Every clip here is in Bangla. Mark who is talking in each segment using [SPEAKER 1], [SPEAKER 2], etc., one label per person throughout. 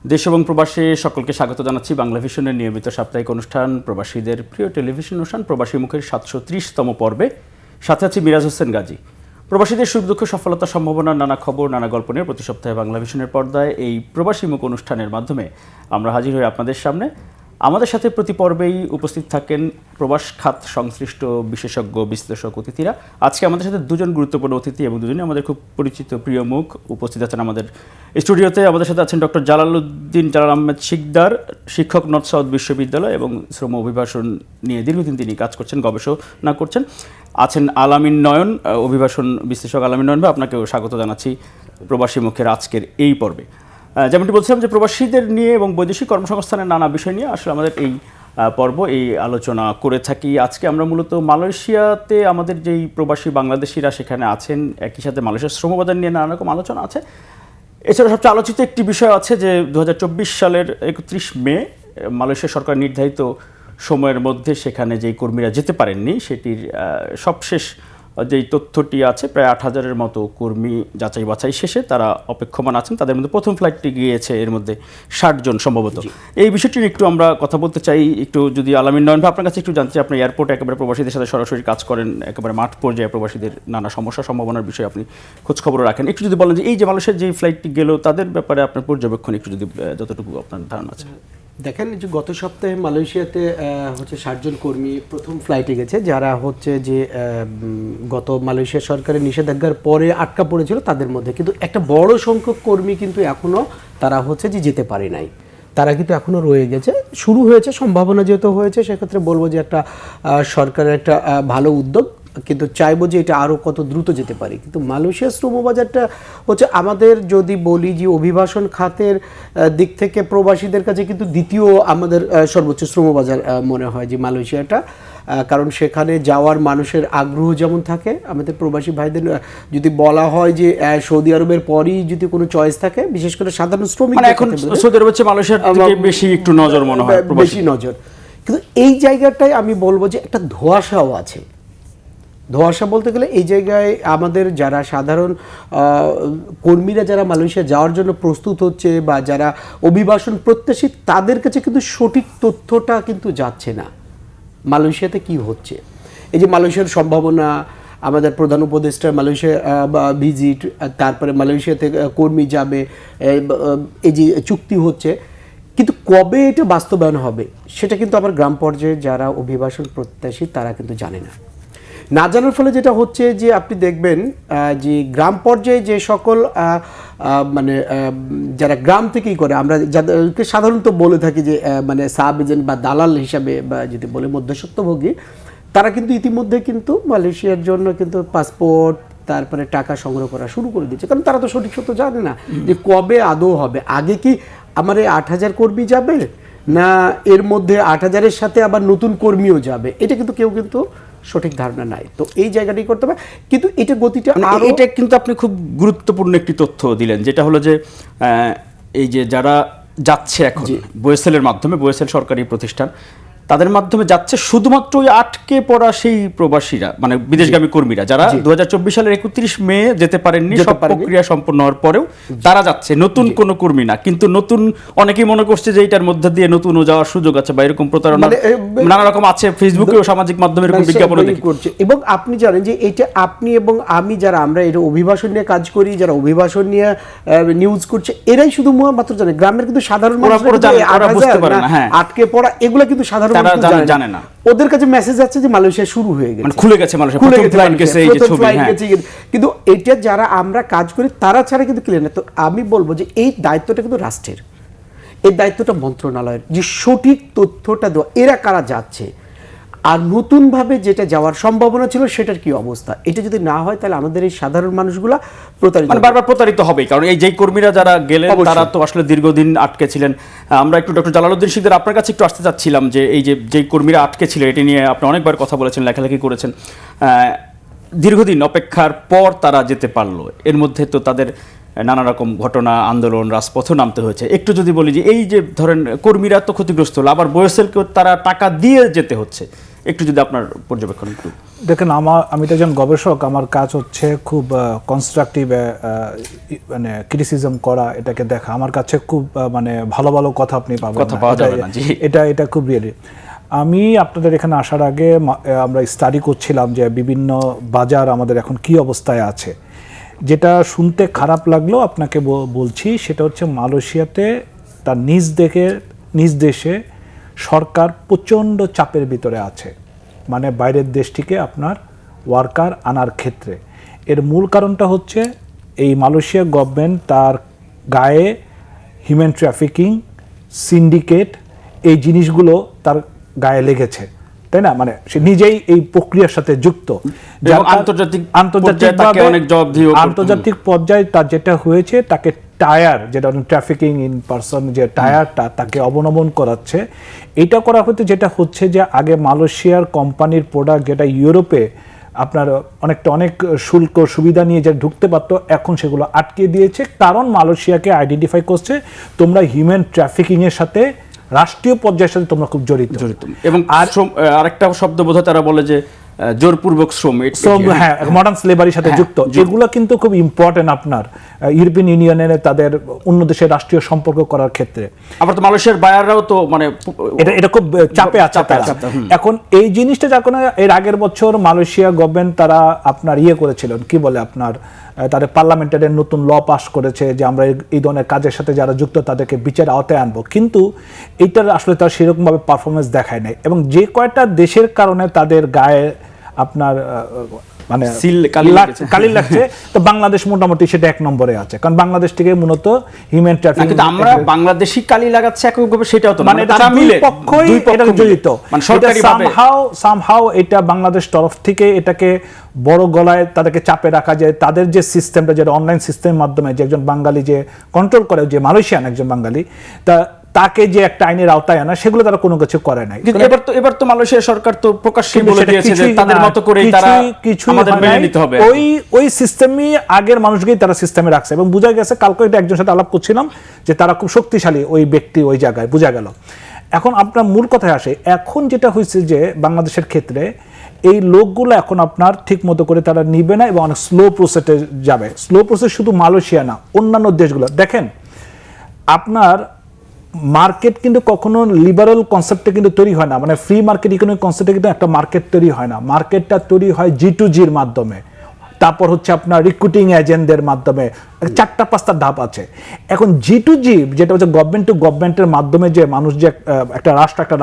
[SPEAKER 1] দেশ এবং প্রবাসী সকলকে স্বাগত জানাচ্ছি বাংলা ভিশনের নিয়মিত সাপ্তাহিক অনুষ্ঠান প্রবাসীদের প্রিয় টেলিভিশন অনুষ্ঠান প্রবাসী মুখের 730তম পর্বে। সাথে আছি মিরাজ হোসেন গাজী। প্রবাসীদের সুখ দুঃখ সফলতা সম্ভাবনার নানা খবর নানা গল্প নিয়ে প্রতি সপ্তাহে বাংলা ভিশনের পর্দায় এই প্রবাসী মুখ অনুষ্ঠানের মাধ্যমে আমরা হাজির হই আপনাদের সামনে। আমাদের সাথে প্রতি পর্বেই উপস্থিত থাকেন প্রবাস খাত সংশ্লিষ্ট বিশেষজ্ঞ বিশ্লেষক অতিথিরা। আজকে আমাদের সাথে দুজন গুরুত্বপূর্ণ অতিথি এবং দুজনই আমাদের খুব পরিচিত প্রিয় মুখ উপস্থিত আছেন আমাদের স্টুডিওতে। আমাদের সাথে আছেন ডক্টর জালাল আহমেদ শিকদার, শিক্ষক নর্থ সাউথ বিশ্ববিদ্যালয় এবং শ্রম অভিবাসন নিয়ে দীর্ঘদিন তিনি কাজ করছেন, গবেষণা করছেন। আছেন আলামিন নয়ন, অভিবাসন বিশ্লেষক। আলামিন নয়ন ভাই, আপনাকেও স্বাগত জানাচ্ছি প্রবাসী মুখের আজকের এই পর্বে। যেমনটি বলছিলাম যে প্রবাসীদের নিয়ে এবং বৈদেশিক কর্মসংস্থানের নানা বিষয় নিয়ে আসলে আমাদের এই পর্ব এই আলোচনা করে থাকি। আজকে আমরা মূলত মালয়েশিয়াতে আমাদের যেই প্রবাসী বাংলাদেশিরা সেখানে আছেন, একই সাথে মালয়েশিয়ার শ্রমবাজার নিয়ে নানা রকম আলোচনা আছে। এছাড়া সবচেয়ে আলোচিত একটি বিষয় আছে যে 2024 সালের 31 মে মালয়েশিয়া সরকার নির্ধারিত সময়ের মধ্যে সেখানে যেই কর্মীরা যেতে পারেননি সেটির সবশেষ যেই তথ্যটি আছে, প্রায় 8,000-এর মতো কর্মী যাচাই বাছাই শেষে তারা অপেক্ষমান আছেন। তাদের মধ্যে প্রথম ফ্লাইটটি গিয়েছে, এর মধ্যে 60 জন সম্ভবত। এই বিষয়টি নিয়ে একটু আমরা কথা বলতে চাই। একটু যদি আলামিন নয়ন ভাই আপনার কাছে একটু জানতে চাই, আপনি এয়ারপোর্টে একেবারে প্রবাসীদের সাথে সরাসরি কাজ করেন, একেবারে মাঠ পর্যায়ে প্রবাসীদের নানা সমস্যা সম্ভাবনার বিষয়ে আপনি খোঁজখবর রাখেন। একটু যদি বলেন যে এই যে মালয়েশিয়ার যে ফ্লাইটটি গেল তাদের ব্যাপারে আপনার পর্যবেক্ষণ একটু যদি যতটুকু আপনার ধারণা আছে।
[SPEAKER 2] দেখেন যে গত সপ্তাহে মালয়েশিয়াতে 60 জন কর্মী প্রথম ফ্লাইটে গেছে, যারা হচ্ছে যে গত মালয়েশিয়া সরকারের নিষেধাজ্ঞার পরে আটকা পড়েছিল তাদের মধ্যে। কিন্তু একটা বড় সংখ্যক কর্মী কিন্তু এখনও তারা হচ্ছে যে যেতে পারে নাই, তারা কিন্তু এখনও রয়ে গেছে। শুরু হয়েছে, সম্ভাবনা যেহেতু হয়েছে, সেক্ষেত্রে বলবো যে একটা সরকারের একটা ভালো উদ্যোগ, কিন্তু চাইবো যে এটা আরও কত দ্রুত যেতে পারে। কিন্তু মালয়েশিয়ার শ্রমবাজারটা হচ্ছে আমাদের যদি বলি যে অভিবাসন খাতের দিক থেকে প্রবাসীদের কাছে কিন্তু দ্বিতীয় আমাদের সর্বোচ্চ শ্রমবাজার মনে হয় যে মালয়েশিয়াটা। কারণ সেখানে যাওয়ার মানুষের আগ্রহ যেমন থাকে, আমাদের প্রবাসী ভাইদের যদি বলা হয় যে সৌদি আরবের পরই যদি কোনো চয়েস থাকে, বিশেষ করে সাধারণ শ্রমিক,
[SPEAKER 1] এখন সৌদি আরব হচ্ছে মালয়েশিয়ার দিকে বেশি একটু নজর মনে হয়,
[SPEAKER 2] বেশি নজর। কিন্তু এই জায়গাটায় আমি বলবো যে একটা ধোঁয়াশাও আছে। ধোঁয়াশা বলতে গেলে এই জায়গায় আমাদের যারা সাধারণ কর্মীরা যারা মালয়েশিয়া যাওয়ার জন্য প্রস্তুত হচ্ছে বা যারা অভিবাসন প্রত্যাশী, তাদের কাছে কিন্তু সঠিক তথ্যটা কিন্তু যাচ্ছে না মালয়েশিয়াতে কি হচ্ছে। এই যে মালয়েশিয়ার সম্ভাবনা, আমাদের প্রধান উপদেষ্টা মালয়েশিয়া ভিজিট, তারপরে মালয়েশিয়াতে কর্মী যাবে, এই যে চুক্তি হচ্ছে, কিন্তু কবে এটা বাস্তবায়ন হবে সেটা কিন্তু আবার গ্রাম পর্যায়ে যারা অভিবাসন প্রত্যাশী তারা কিন্তু জানে না। না জানার ফলে যেটা হচ্ছে যে আপনি দেখবেন যে গ্রাম পর্যায়ে যে সকল মানে যারা গ্রাম থেকেই করে, আমরা যাদেরকে সাধারণত বলে থাকি যে মানে সাব এজেন্ট বা দালাল হিসাবে বা যদি বলে মধ্যস্বত্বভোগী, তারা কিন্তু ইতিমধ্যে কিন্তু মালয়েশিয়ার জন্য কিন্তু পাসপোর্ট তারপরে টাকা সংগ্রহ করা শুরু করে দিচ্ছে। কারণ তারা তো সঠিক সত্য জানে না যে কবে আদৌ হবে। আগে কি আমার এই 8,000 কর্মী যাবে, না এর মধ্যে 8,000-এর সাথে আবার নতুন কর্মীও যাবে, এটা কিন্তু কেউ কিন্তু সঠিক ধারণা নাই। তো এই জায়গাটাই করতে হবে। কিন্তু এটা গতিটা
[SPEAKER 1] এটা কিন্তু আপনি খুব গুরুত্বপূর্ণ একটি তথ্য দিলেন, যেটা হলো যে এই যে যারা যাচ্ছে এখন বোয়েসেলের মাধ্যমে, বোয়েসেল সরকারি প্রতিষ্ঠান, তাদের মাধ্যমে যাচ্ছে শুধুমাত্র ওই আটকে পড়া সেই প্রবাসীরা, মানে বিদেশগামী কর্মীরা যারা 2024 সালের 31 মে যেতে পারেননি, সব প্রক্রিয়া সম্পন্ন হওয়ার পরেও তারা যাচ্ছে, নতুন কোনো কর্মী না। কিন্তু নতুন অনেকেই মনে করছে যে এটার মধ্যে দিয়ে নতুনও যাওয়ার সুযোগ আছে বা এরকম প্রতারণা নানা রকম আছে, ফেসবুকে ও সামাজিক মাধ্যমে এরকম বিজ্ঞাপন করছে।
[SPEAKER 2] এবং আপনি জানেন যে এটা আপনি এবং আমি যারা আমরা এটা অভিবাসন নিয়ে কাজ করি, যারা অভিবাসন নিয়ে নিউজ করছে, এরাই শুধু মাত্র জানে। গ্রামের কিন্তু সাধারণ মানুষ আটকে পড়া এগুলো কিন্তু সাধারণ
[SPEAKER 1] জানে না।
[SPEAKER 2] ওদের কাছে মেসেজ যাচ্ছে যে মালয়েশিয়া শুরু হয়ে গেছে,
[SPEAKER 1] মানে খুলে গেছে মালয়েশিয়া, প্রথম ফ্লাইট গেছে, এই যে ছবি।
[SPEAKER 2] কিন্তু এটা যারা আমরা কাজ করি তারা ছাড়া কিন্তু ক্লিয়ার না। তো আমি বলবো যে এই দায়িত্বটা কিন্তু রাষ্ট্রের, এই দায়িত্বটা মন্ত্রণালয়ের, যে সঠিক তথ্যটা দেওয়া এরা কারা যাচ্ছে আর নতুনভাবে যেটা যাওয়ার সম্ভাবনা ছিল সেটার কি অবস্থা। এটা যদি না হয় তাহলে আমাদের এই সাধারণ মানুষগুলা প্রতারিত,
[SPEAKER 1] মানে বারবার প্রতারিত হবে। কারণ এই যে কর্মীরা যারা গেলেন তারা তো আসলে দীর্ঘদিন আটকে ছিলেন। আমরা একটু ডক্টর জালালউদ্দিন শিকদার আপনার কাছে একটু আসতে চাচ্ছিলাম যে এই যে কর্মীরা আটকে ছিল, এটি নিয়ে আপনি অনেকবার কথা বলেছেন, লেখালেখি করেছেন। দীর্ঘদিন অপেক্ষার পর তারা যেতে পারলো, এর মধ্যে তো তাদের নানা রকম ঘটনা, আন্দোলন, রাজপথে নামতে হয়েছে। একটু যদি বলি যে এই যে ধরেন কর্মীরা তো ক্ষতিগ্রস্ত হলো, আবার বোয়েসেলকেও তারা টাকা দিয়ে যেতে হচ্ছে, একটু যদি আপনার পর্যবেক্ষণ একটু।
[SPEAKER 3] দেখেন, আমি তো একজন গবেষক, আমার কাজ হচ্ছে খুব কনস্ট্রাকটিভ মানে ক্রিটিসিজম করা, এটাকে দেখা। আমার কাছে খুব মানে ভালো ভালো কথা আপনি পাবেন
[SPEAKER 1] কথা পাওয়া যাবে না, জি।
[SPEAKER 3] এটা খুব রিয়েলি। আমি আপনাদের এখানে আসার আগে আমরা স্টাডি করছিলাম যে বিভিন্ন বাজার আমাদের এখন কি অবস্থায় আছে। যেটা শুনতে খারাপ লাগলেও আপনাকে বলছি, সেটা হচ্ছে মালয়েশিয়াতে তার নিজ দেশে সরকার প্রচণ্ড চাপের ভিতরে আছে, মানে বাইরের দেশ থেকে আপনার ওয়ার্কার আনার ক্ষেত্রে। এর মূল কারণটা হচ্ছে এই মালয়েশিয়া গভর্নমেন্ট তার গায়ে হিউম্যান ট্রাফিকিং, সিন্ডিকেট, এই জিনিসগুলো তার গায়ে লেগেছে, তাই না? মানে সে নিজেই এই প্রক্রিয়ার সাথে যুক্ত। আন্তর্জাতিক পর্যায়ে তার যেটা হয়েছে, তাকে টায়ার, যেটা ট্রাফিকিং ইন পারসন, যে টায়ারটা তাকে অবলম্বন করাচ্ছে। এটা করা হতে যেটা হচ্ছে যে আগে মালয়েশিয়ার কোম্পানির প্রোডাক্ট যেটা ইউরোপে আপনার অনেক শুল্ক সুবিধা নিয়ে যে ঢুকতে পারতো, এখন সেগুলো আটকে দিয়েছে। কারণ মালয়েশিয়াকে আইডেন্টিফাই করছে তোমরা হিউম্যান ট্রাফিকিং এর সাথে রাষ্ট্রীয় পর্যায়ের সাথে তোমরা খুব জড়িত।
[SPEAKER 1] এবং আরেকটা শব্দ বোধহয় তারা বলে যে জোরপূর্বক শ্রম,
[SPEAKER 3] হ্যাঁ, মডার্ন স্লেভারির সাথে যুক্ত। এগুলো কিন্তু খুব ইম্পর্টেন্ট আপনার ইউরোপিয়ান ইউনিয়নের তাদের অন্য দেশের রাষ্ট্রীয় সম্পর্ক করার ক্ষেত্রে।
[SPEAKER 1] আবার তো মালয়েশিয়ার বায়াররাও তো মানে
[SPEAKER 3] এটা খুব চাপে আছে। এখন এই জিনিসটা যার কারণে এর আগের বছর মালয়েশিয়া গভর্নমেন্ট তারা আপনার করেছিলেন, কি বলে আপনার তাদের পার্লামেন্টের নতুন ল পাস করেছে যে আমরা এই ধরনের কাজের সাথে যারা যুক্ত তাদেরকে বিচার আওতায় আনবো। কিন্তু এইটার আসলে তারা সেরকমভাবে পারফরমেন্স দেখায় নাই, এবং যে কয়টা দেশের কারণে তাদের গায়ে আপনার মানে কালি লাগছে, তো বাংলাদেশ মোটামুটি সেটা 1 নম্বরে আছে। কারণ বাংলাদেশ থেকে মূলত হিউম্যান ট্রাফিকিং,
[SPEAKER 1] আমরা বাংলাদেশি কালি লাগাচ্ছে এককভাবে, সেটাও তো
[SPEAKER 3] মানে তারা মিলে পক্ষই এটা জড়িত। মানে সরকারিভাবে সামহাউ এটা বাংলাদেশ তরফ থেকে এটাকে বড় গলায় তাদেরকে চাপে রাখা যায়। তাদের যে সিস্টেমটা, যেটা অনলাইন সিস্টেমের মাধ্যমে যে একজন বাঙালি যে কন্ট্রোল করে, যে মালয়েশিয়ান একজন বাঙালি, তাকে যে একটা আইনের আওতায় আনা, সেগুলো তারা কোনো কিছু করে নাই।
[SPEAKER 1] এবার তো মালয়েশিয়া সরকার তো প্রকাশ্যে বলে দিয়েছে যে তাদের মতো করে তারা আমাদের মেনে নিতে হবে।
[SPEAKER 3] ওই সিস্টেমই আগের মানুষকেই তারা সিস্টেমে রাখছে, এবং বোঝা গেছে, কালকে এটা একজনের সাথে আলাপ করছিলাম, যে তারা খুব শক্তিশালী ওই ব্যক্তি ওই জায়গায়, বোঝা গেল। এখন আপনার মূল কথায় আসে, এখন যেটা হয়েছে যে বাংলাদেশের ক্ষেত্রে এই লোকগুলো এখন আপনার ঠিক মতো করে তারা নিবে না, এবং অনেক স্লো প্রসেসে যাবে। স্লো প্রসেস শুধু মালয়েশিয়া না, অন্যান্য দেশগুলো দেখেন, আপনার মার্কেট কিন্তু কখনো লিবারাল কনসেপ্টে কিন্তু তৈরি হয় না, মানে ফ্রি মার্কেট ইকোনমিক কনসেপ্টে কিন্তু একটা মার্কেট তৈরি হয় না। মার্কেটটা তৈরি হয় G2Gর মাধ্যমে, তারপর হচ্ছে আপনার রিক্রুটিং এজেন্টদের মাধ্যমে, 4-5টা ধাপ আছে। এখন G2G যেটা হচ্ছে গভর্নমেন্ট টু গভর্নমেন্টের মাধ্যমে, যে মানুষ যে একটা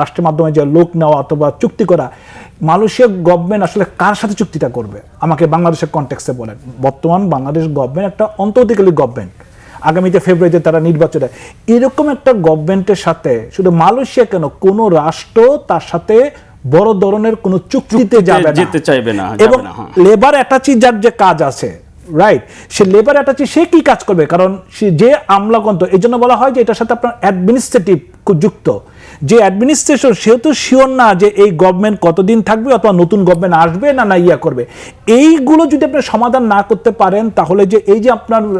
[SPEAKER 3] রাষ্ট্রের মাধ্যমে যে লোক নেওয়া অথবা চুক্তি করা, মালয়েশিয়া গভর্নমেন্ট আসলে কার সাথে চুক্তিটা করবে আমাকে বাংলাদেশের কনটেক্সটে বলেন। বর্তমান বাংলাদেশ গভর্নমেন্ট একটা অন্তর্বর্তীকালীন গভর্নমেন্ট, আগামীতে ফেব্রুয়ারিতে তারা নির্বাচন দেয়। এরকম একটা গভর্নমেন্টের সাথে শুধু মালয়েশিয়া কেন, কোনো রাষ্ট্র তার সাথে বড় ধরনের কোনো চুক্তিতে যেতে চাইবে না। এবং লেবার অ্যাটাচি যার যে কাজ আছে, রাইট, সে লেবার অ্যাটাচি সে কি কাজ করবে? কারণ সে যে আমলাগন্ত, এই জন্য বলা হয় যে এটার সাথে আপনার অ্যাডমিনিস্ট্রেটিভ যুক্ত। যে অ্যাডমিনিস্ট্রেশন, সেহেতু শিওর না যে এই গভর্নমেন্ট কতদিন থাকবে, অথবা নতুন গভর্নমেন্ট আসবে না ইয়া করবে। এইগুলো যদি আপনি সমাধান না করতে পারেন, তাহলে যে এই যে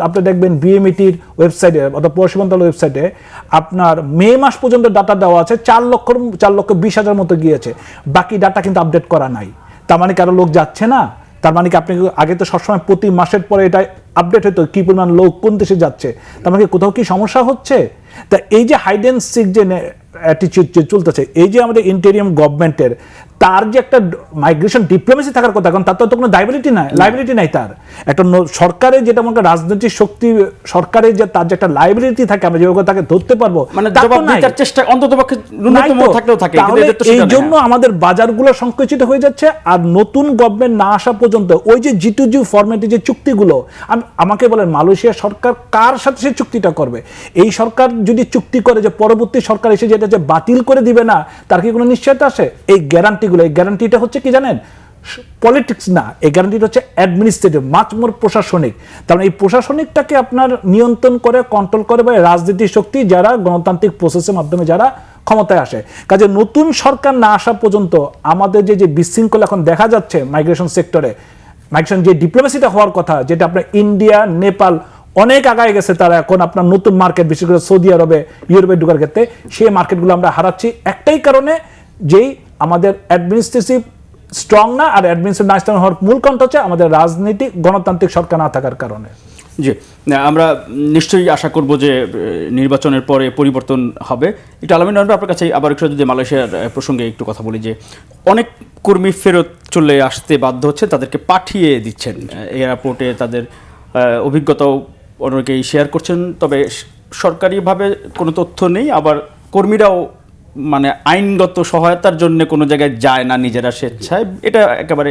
[SPEAKER 3] আপনি দেখবেন বিএমইটির ওয়েবসাইটে অথবা পরিষেবা মন্ত্রণালয়ের ওয়েবসাইটে আপনার মে মাস পর্যন্ত ডাটা দেওয়া আছে, 4,20,000 মতো গিয়েছে, বাকি ডাটা কিন্তু আপডেট করা নাই। তার মানে কারো লোক যাচ্ছে না, তার মানে কি আপনি আগে তো সবসময় প্রতি মাসের পরে এটা আপডেট হতো কি পরিমাণ লোক কোন দেশে যাচ্ছে, তার মানে কোথাও কি সমস্যা হচ্ছে? তা এই যে হাইড অ্যান্ড সিক যে অ্যাটিচিউড যে চলতেছে, এই যে আমাদের ইন্টেরিয়াম গভর্নমেন্টের, তার যে একটা মাইগ্রেশন ডিপ্লোমেসি থাকার কথা, কারণ তার তো কোনো লাইবিলিটি নাই তার। একটা সরকারের যেটা মনে করেন রাজনৈতিক শক্তি, সরকারের যে তার যে একটা লাইবিলিটি থাকে, আমরা যেভাবে তাকে ধরতে পারবো,
[SPEAKER 1] মানে চেষ্টা অন্ততপক্ষে ন্যূনতম থাকলেও থাকে।
[SPEAKER 3] এই জন্য আমাদের বাজারগুলো সংকুচিত হয়ে যাচ্ছে। আর নতুন গভর্নমেন্ট না আসা পর্যন্ত ওই যে G2G ফরম্যাটে যে চুক্তিগুলো, আমাকে বলেন মালয়েশিয়া সরকার কার সাথে সে চুক্তিটা করবে? এই সরকার যদি চুক্তি করে যে পরবর্তী সরকার এসে যেটা যে বাতিল করে দিবে না, তার কি কোনো নিশ্চয়তা আছে? এই গ্যারান্টিগুলো, এই গ্যারান্টিটা হচ্ছে কি জানেন, পলিটিক্স না, এই গ্যারান্টিটা হচ্ছে অ্যাডমিনিস্ট্রেটিভ, মাচ মোর প্রশাসনিক। তার মানে এই প্রশাসনিকটাকে আপনার নিয়ন্ত্রণ করে, কন্ট্রোল করে বা রাজনীতির শক্তি যারা গণতান্ত্রিক প্রসেসের মাধ্যমে যারা ক্ষমতায় আসে। কাজে নতুন সরকার না আসা পর্যন্ত আমাদের যে বিশৃঙ্খলা এখন দেখা যাচ্ছে মাইগ্রেশন সেক্টরে, মাইগ্রেশন যে ডিপ্লোমেসিটা হওয়ার কথা, যেটা আপনার ইন্ডিয়া, নেপাল অনেক আগায় গেছে, তারা এখন আপনার নতুন মার্কেট, বিশেষ করে সৌদি আরবে, ইউরোপে ঢোকার ক্ষেত্রে সেই মার্কেটগুলো আমরা হারাচ্ছি একটাই কারণে, যেই আমাদের অ্যাডমিনিস্ট্রেটিভ স্ট্রং না, আর অ্যাডমিনিস্ট্রেটিভ না স্ট্রং হওয়ার মূল কারণ হচ্ছে আমাদের রাজনীতিক গণতান্ত্রিক সরকার না থাকার কারণে।
[SPEAKER 1] জি, আমরা নিশ্চয়ই আশা করব যে নির্বাচনের পরে পরিবর্তন হবে। একটু আলামিন নয়ন আপনার কাছে আবার একটু যদি মালয়েশিয়ার প্রসঙ্গে একটু কথা বলি, যে অনেক কর্মী ফেরত চলে আসতে বাধ্য হচ্ছে, তাদেরকে পাঠিয়ে দিচ্ছেন এয়ারপোর্টে, তাদের অভিজ্ঞতাও অনেকেই শেয়ার করছেন, তবে সরকারিভাবে কোনো তথ্য নেই, আবার কর্মীরাও মানে আইনগত সহায়তার জন্য কোনো জায়গায় যায় না নিজেরা স্বেচ্ছায়, এটা একেবারে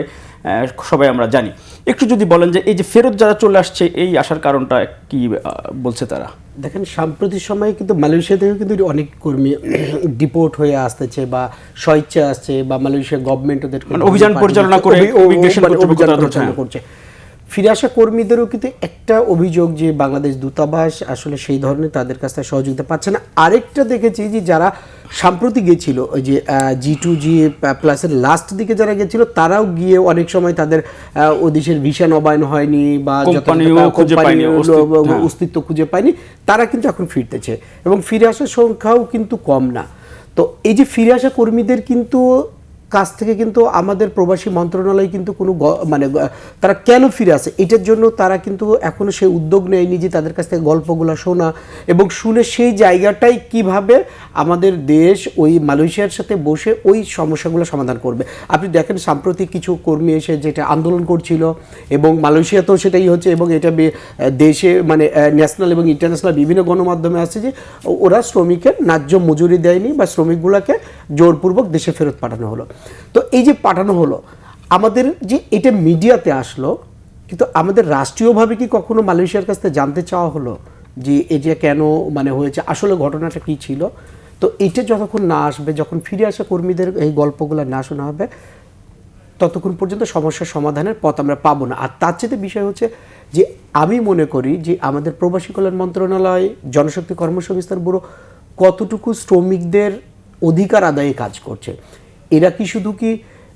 [SPEAKER 1] সবাই আমরা জানি। একটু যদি বলেন যে এই যে ফেরত যারা চলে আসছে, এই আসার কারণটা কি বলছে তারা?
[SPEAKER 2] দেখেন, সাম্প্রতিক সময়ে কিন্তু মালয়েশিয়া থেকেও কিন্তু অনেক কর্মী ডিপোর্ট হয়ে আসতেছে বা স্বেচ্ছা আসছে, বা মালয়েশিয়া গভর্নমেন্ট ওদের
[SPEAKER 1] অভিযান পরিচালনা করে
[SPEAKER 2] করছে। ফিরে আসা কর্মীদেরও কিন্তু একটা অভিযোগ যে বাংলাদেশ দূতাবাস আসলে সেই ধরনের তাদের কাছ থেকে সহযোগিতা পাচ্ছে না। আরেকটা দেখেছি যে যারা সাম্প্রতিক গিয়েছিল, ওই যে G2G প্লাসের লাস্ট দিকে যারা গেছিল, তারাও গিয়ে অনেক সময় তাদের ও দেশের ভিসা নবায়ন হয়নি বা অস্তিত্ব খুঁজে পায়নি, তারা কিন্তু এখন ফিরতেছে এবং ফিরে আসার সংখ্যাও কিন্তু কম না। তো এই যে ফিরে আসা কর্মীদের কিন্তু কাছ থেকে কিন্তু আমাদের প্রবাসী মন্ত্রণালয় কিন্তু কোনো মানে তারা কেন ফিরে আসে এটার জন্য তারা কিন্তু এখনো সেই উদ্যোগ নেয়নি যে তাদের কাছ থেকে গল্পগুলো শোনা এবং শুনে সেই জায়গাটাই কিভাবে আমাদের দেশ ওই মালয়েশিয়ার সাথে বসে ওই সমস্যাগুলো সমাধান করবে। আপনি দেখেন সাম্প্রতিক কিছু কর্মী এসে যেটা আন্দোলন করছিল এবং মালয়েশিয়াতেও সেটাই হচ্ছে, এবং এটা দেশে মানে ন্যাশনাল এবং ইন্টারন্যাশনাল বিভিন্ন গণমাধ্যমে আসছে যে ওরা শ্রমিকের ন্যায্য মজুরি দেয়নি বা শ্রমিকগুলোকে জোরপূর্বক দেশে ফেরত পাঠানো হলো। তো এই যে পাঠানো হলো, আমাদের যে এটা মিডিয়াতে আসলো, কিন্তু আমাদের রাষ্ট্রীয়ভাবে কি কখনো মালয়েশিয়ার কাছ থেকে জানতে চাওয়া হলো যে এটা কেন মানে হয়েছে, আসলে ঘটনাটা কী ছিল? তো এটা যতক্ষণ না আসবে, যখন ফিরে আসা কর্মীদের এই গল্পগুলো না শোনা হবে, ততক্ষণ পর্যন্ত সমস্যার সমাধানের পথ আমরা পাবো না। আর তার চেয়ে বিষয় হচ্ছে যে আমি মনে করি যে আমাদের প্রবাসী কল্যাণ মন্ত্রণালয়, জনশক্তি কর্মসংস্থান ব্যুরো কতটুকু শ্রমিকদের অধিকার আদায়ে কাজ করছে। এরা কি শুধু কি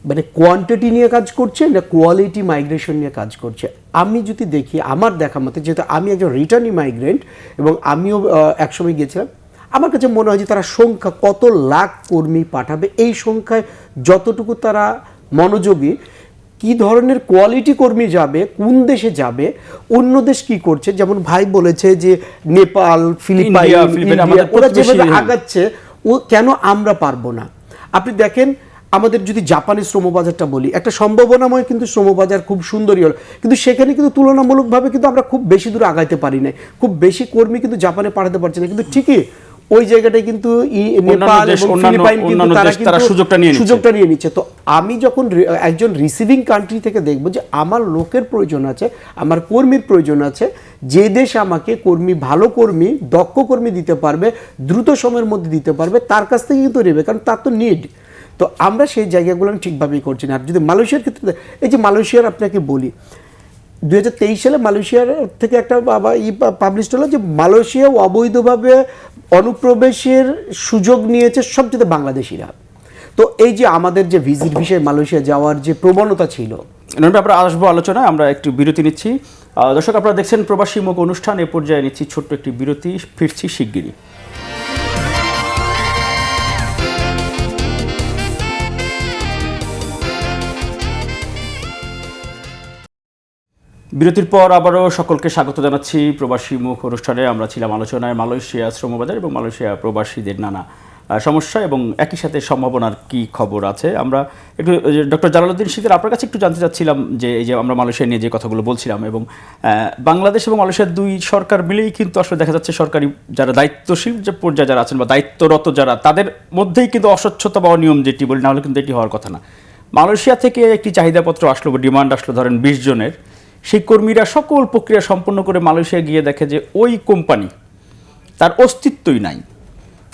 [SPEAKER 2] মানে কোয়ান্টিটি নিয়ে কাজ করছে না কোয়ালিটি মাইগ্রেশন নিয়ে কাজ করছে? আমি যদি দেখি, আমার দেখা মতে, যেহেতু আমি একজন রিটার্নি মাইগ্রেন্ট এবং আমিও একসময় গিয়েছিলাম, আমার কাছে মনে হয় যে তারা সংখ্যা কত লাখ কর্মী পাঠাবে এই সংখ্যায় যতটুকু তারা মনোযোগী, কি ধরনের কোয়ালিটি কর্মী যাবে, কোন দেশে যাবে, অন্য দেশ কি করছে, যেমন ভাই বলেছে যে নেপাল, ফিলিপাইন, ওরা যেভাবে আগাচ্ছে, ও কেন আমরা পারবো না? আপনি দেখেন, আমাদের যদি জাপানের শ্রমবাজারটা বলি, একটা সম্ভাবনাময় কিন্তু শ্রমবাজার, খুব সুন্দরই হলো, কিন্তু সেখানে কিন্তু তুলনামূলকভাবে কিন্তু আমরা খুব বেশি দূরে আগাইতে পারি না, খুব বেশি কর্মী কিন্তু জাপানে পাঠাতে পারছে না, কিন্তু ঠিকই ওই জায়গাটাই কিন্তু নেপাল এবং ফিলিপাইন কিন্তু তারা সুযোগটা নিয়ে নিচ্ছে। তো আমি যখন একজন রিসিভিং কান্ট্রি থেকে দেখবো যে আমার লোকের প্রয়োজন আছে, আমার কর্মীর প্রয়োজন আছে, যে দেশ আমাকে কর্মী, ভালো কর্মী, দক্ষ কর্মী দিতে পারবে, দ্রুত সময়ের মধ্যে দিতে পারবে, তার কাছ থেকে কিন্তু নেবে, কারণ তার তো নিড। তো আমরা সেই জায়গাগুলো ঠিকভাবেই করছি না। আর যদি মালয়েশিয়ার ক্ষেত্রে, এই যে মালয়েশিয়ার আপনাকে বলি, 2023 সালে মালয়েশিয়ার থেকে একটা পাবলিশ হলো যে মালয়েশিয়া অবৈধভাবে অনুপ্রবেশের সুযোগ নিয়েছে সবচেয়ে বাংলাদেশিরা। তো এই যে আমাদের যে ভিজিট ভিসায় মালয়েশিয়া যাওয়ার যে প্রবণতা ছিল,
[SPEAKER 1] আমরা আসবো আলোচনায়, আমরা একটু বিরতি নিচ্ছি। দর্শক, আপনারা দেখছেন প্রবাসী মুখ অনুষ্ঠান, এ পর্যায়ে নিচ্ছি ছোট্ট একটি বিরতি, ফিরছি শিগগিরই। বিরতির পর আবারও সকলকে স্বাগত জানাচ্ছি প্রবাসী মুখ অনুষ্ঠানে। আমরা ছিলাম আলোচনায় মালয়েশিয়া শ্রমবাজার এবং মালয়েশিয়া প্রবাসীদের নানা সমস্যা এবং একই সাথে সম্ভাবনার কি খবর আছে। আমরা একটু ডক্টর জালালউদ্দিন শিকদার আপনার কাছে একটু জানতে চাচ্ছিলাম যে এই যে আমরা মালয়েশিয়া নিয়ে যে কথাগুলো বলছিলাম, এবং বাংলাদেশ এবং মালয়েশিয়ার দুই সরকার মিলেই কিন্তু আসলে দেখা যাচ্ছে সরকারি যারা দায়িত্বশীল যে পর্যায়ে যারা আছেন বা দায়িত্বরত যারা, তাদের মধ্যেই কিন্তু অস্বচ্ছতা বা অনিয়ম যেটি বলি, না হলে কিন্তু এটি হওয়ার কথা না। মালয়েশিয়া থেকে একটি চাহিদাপত্র আসলো বা ডিমান্ড আসলো ধরেন 20 জনের, সেই কর্মীরা সকল প্রক্রিয়া সম্পন্ন করে মালয়েশিয়া গিয়ে দেখে যে ওই কোম্পানি তার অস্তিত্বই নাই,